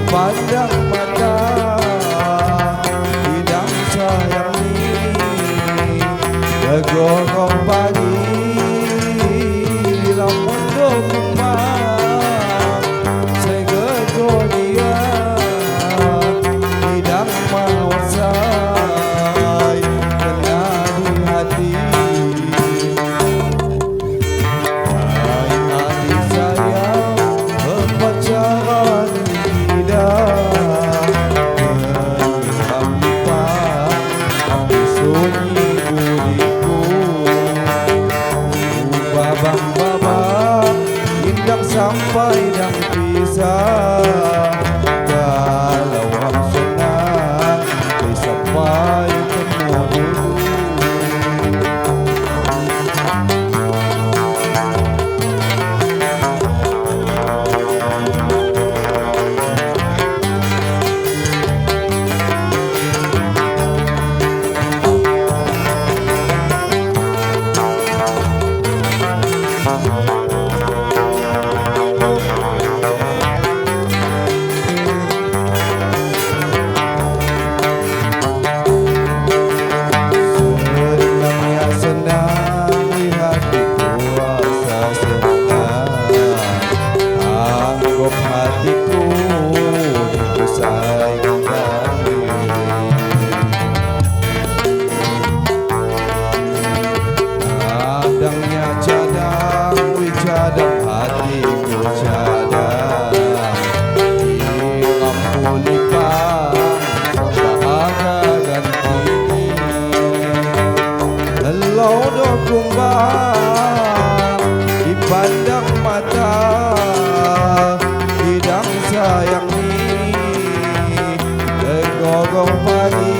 Pandang mata bidang sayang ni Tegorong pagi lamun do kumbang Segego dia bidang mawasai kena di hati Hai hati sayang berpacaran Babang-babang indang sampai dan pisah Kalau ang senang sampai ketemu dulu hatiku usai kembali Adangnya cadang, cadang hatiku cadang Di lampu lipang, bahagia ganti Lelau do kumbang, dipandang mata sayang ni Tegorong pagi